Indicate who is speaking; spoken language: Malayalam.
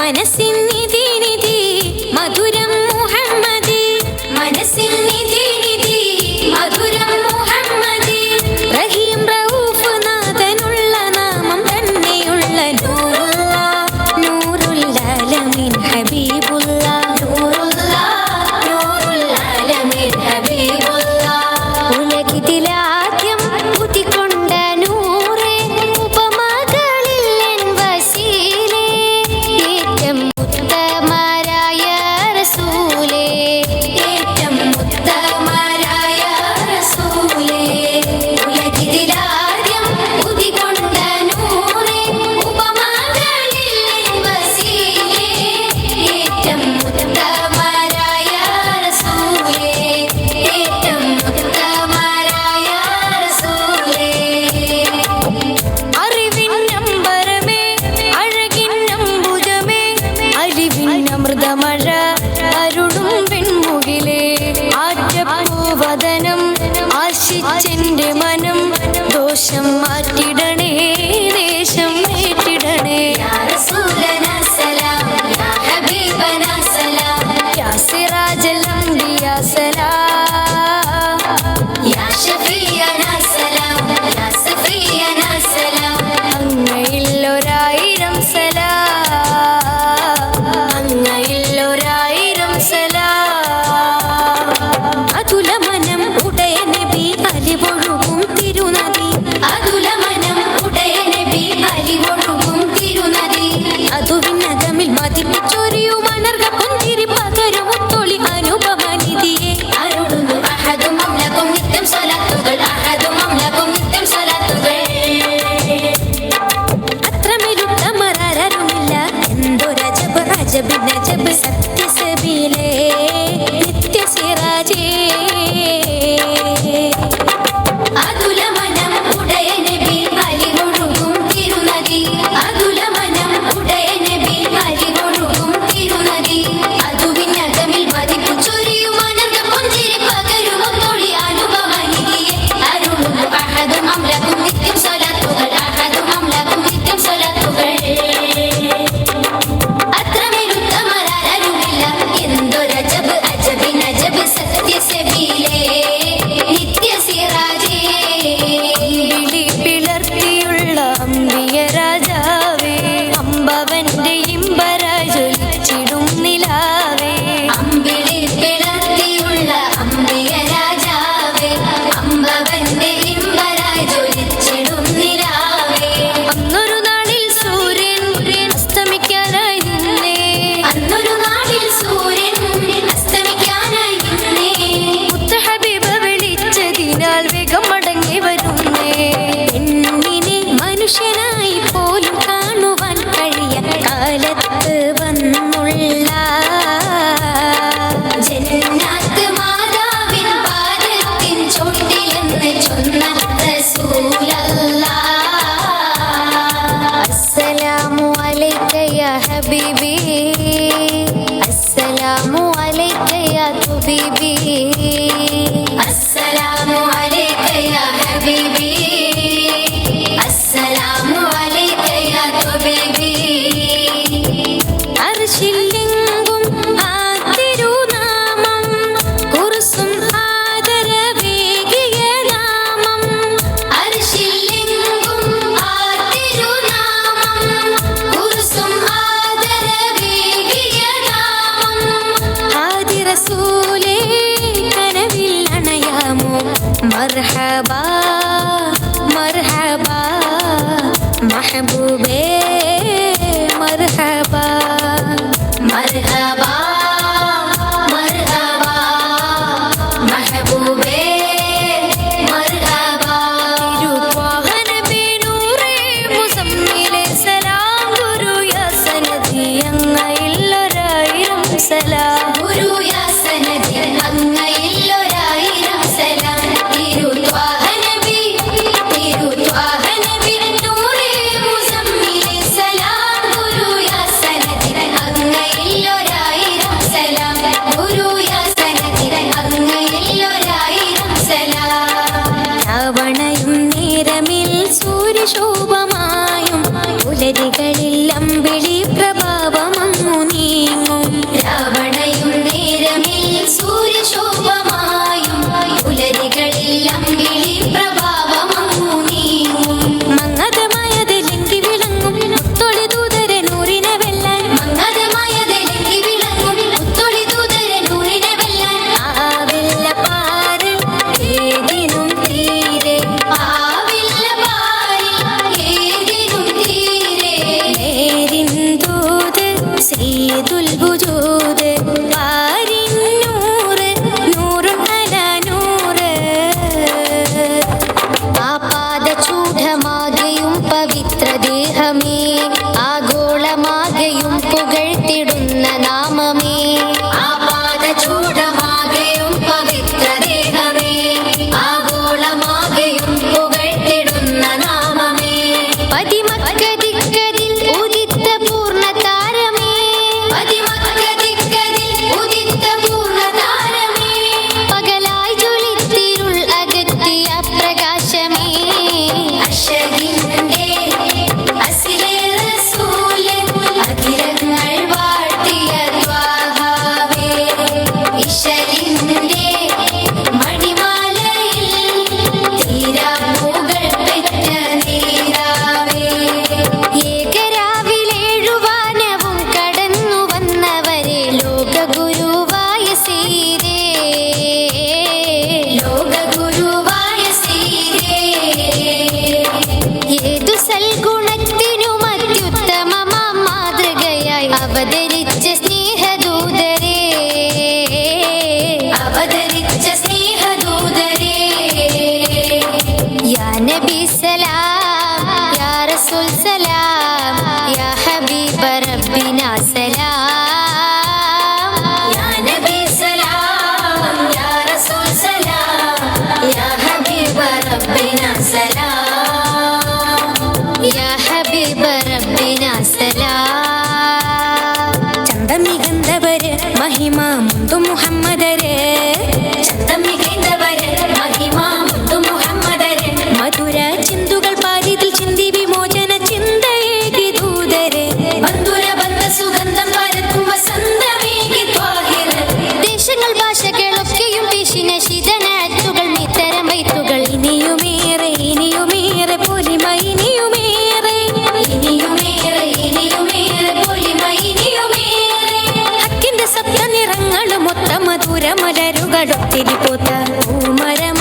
Speaker 1: മനസ്സിൻ നിധി നിധി മധുരം മുഹമ്മദ്, മനസ്സിൻ നിധി നിധി മധുരം മുഹമ്മദ്. റഹീം റഊഫ് നാഥനുള്ള നാമം തന്നെയുള്ള നൂറുള്ള നൂറുൽ ആലമീൻ ഹബീബുള്ള, നൂറുള്ള നൂറുൽ ആലമീൻ ഹബീബുള്ള. ഉലകിതിലാദ്യം ഉദിക്കൊണ്ട നൂറേ, ഉപമകളിൽ വസീലേ, ഏറ്റം ഉത്തമരായ റസൂലേ, ഏറ്റം ഉത്തമരായ റസൂലേ. ഉലകിതിലാദ്യം ഉദിക്കൊണ്ട നൂറേ, ഉപമകളിൽ വസീലേ, ഏറ്റം ഉത്തമരായ റസൂലേ, ഏറ്റം ഉത്തമരായ റസൂലേ. അറിവിൻ അമ്പരമേ അഴകിൻ അംബുജമേ, അറിവിൻ അമൃതമഴ അരുളും പെൺമുകിലേ, ആറ്റപ്പൂവദനം ആശിച്ചെന്റെ മനം, ദോഷം മാറ്റിടണേ ദേശം ഏറ്റിടണേ. യാ റസൂലനാ സലാം, യാ ഹബീബനാ സലാം, യാ സിറാജൽ അംബിയാ സലാം, യാ ഷഫീഅനാ സലാം, യാ സഫിയനാ സലാം. അങ്ങയിൽ ഒരായിരം സലാം, അങ്ങയിൽ ഒരായിരം സലാം. അതുലമനം ഉടയ നബി അലിവൊഴുകും തിരുനദി, അതുലമനം ഉടയ നബി അലിവൊഴുകും തിരുനദി. അതുവിനകമിൽ മതിപ്പിച്ചൊരിയു മണർക പുഞ്ചിരി പകരും ഒത്തൊളി അനുപമനിധിയെ. അരുളുന്നു അഹദും അംലകും നിത്യം സ്വലാത്തുകൾ, അഹദും അംലകും നിത്യം സ്വലാത്തുകൾ. അത്രമേലുത്തമരാരുമില്ല എന്തൊരജബ് അജബ് നജബ്, സത്യസബീലേ നിത്യസിറാജേ. അതുലമനം ഉടയ നബി അലിവൊഴുകും തിരുനദി, അതുലമനം ഉടയ നബി അലിവൊഴുകും തിരുനദി. അതുവിനകമിൽ മതിപ്പുചൊരിയും അനന്ത പുഞ്ചിരി പകരും ഒത്തൊളി അനുപമനിധിയെ. അരുളുന്നു അഹദും അംലകും നിത്യം സ്വലാത്തുകൾ, അഹദും അംലകും നിത്യം സ്വലാത്തുകൾ. അത്രമേലുത്തമരാരുമില്ല എന്തൊരജബ് അജബ് നജബ്, സത്യസബീലേ നിത്യസിറാജേ. വിളി പിളർത്തിയുള്ള അമ്പിയ രാജാവേ, അമ്പവന്റെ ഇമ്പരായി ജ്വലിച്ചിടും നിലാവേ. അമ്പിളി പിളർത്തിയുള്ള അമ്പിയ രാജാവേ, അമ്പവന്റെ ഇമ്പരായി ജ്വലിച്ചിടും നിലാവേ. അന്നൊരു നാളിൽ സൂര്യൻ അസ്തമിക്കാനായി നിന്നേ, അന്നൊരു നാളിൽ സൂര്യൻ അസ്തമിക്കാനായി നിന്നേ. മുത്ത ഹബീബ് വിളിച്ചതിനാൽ വേഗം മടങ്ങി വരുന്നേ. പെണ്ണിനെ മനുഷ്യനായി പോലും കാണുവാൻ കഴിയ കാലത്ത് വന്നുള്ള ജന്നാത്ത് മാതാവിൻ പാദത്തിൻ ചോട്ടിലെന്ന് ചൊന്ന റസൂലല്ലാഹ്. അസ്സലാമു അലൈക യാ ഹബീബി, അസ്സലാമു അലൈക യാ തുബീബി, അസ്സലാമു അലൈക യാ ഹബീബി, അസ്സലാമു അലൈക യാ തുബീബി. അർശിലെങ്കും ആ തിരുനാമം, കുർസും ആദരവേകിയ നാമം. അർശിലെങ്കും ആ തിരുനാമം, കുർസും ആദരവേകിയ നാമം. ഹാദി റസൂലേ കനവിൽ അണയാമോ, മർഹബാ മർഹബാ മഹബൂബേ മർഹബാ, മർഹബാ മർഹബാ മഹബൂബേ മർഹബാ. തിരുവാഹനബി നൂറേ മുസമ്മിലെ സലാം, ഗുരു യാ സനദി അങ്ങയിൽ ഒരായിരം സലാം, ഗുരു യാ സനദി അങ്ങയിൽ ഒരായിരം സലാം. തിരുവാഹനബി നൂറേ മുസമ്മിലെ ഭാഷകളൊക്കെയും ശിതനാറ്റുകൾ നിത്തരമൈത്തുകൾ ഇനിയുമേറെ പൊലിമ ഇനിയുമേറെ ഹക്കിന്റെ സപ്ത നിറങ്ങളും മൊത്ത മധുര മലരുകളൊത്തിരി പോത്ത പൂമരം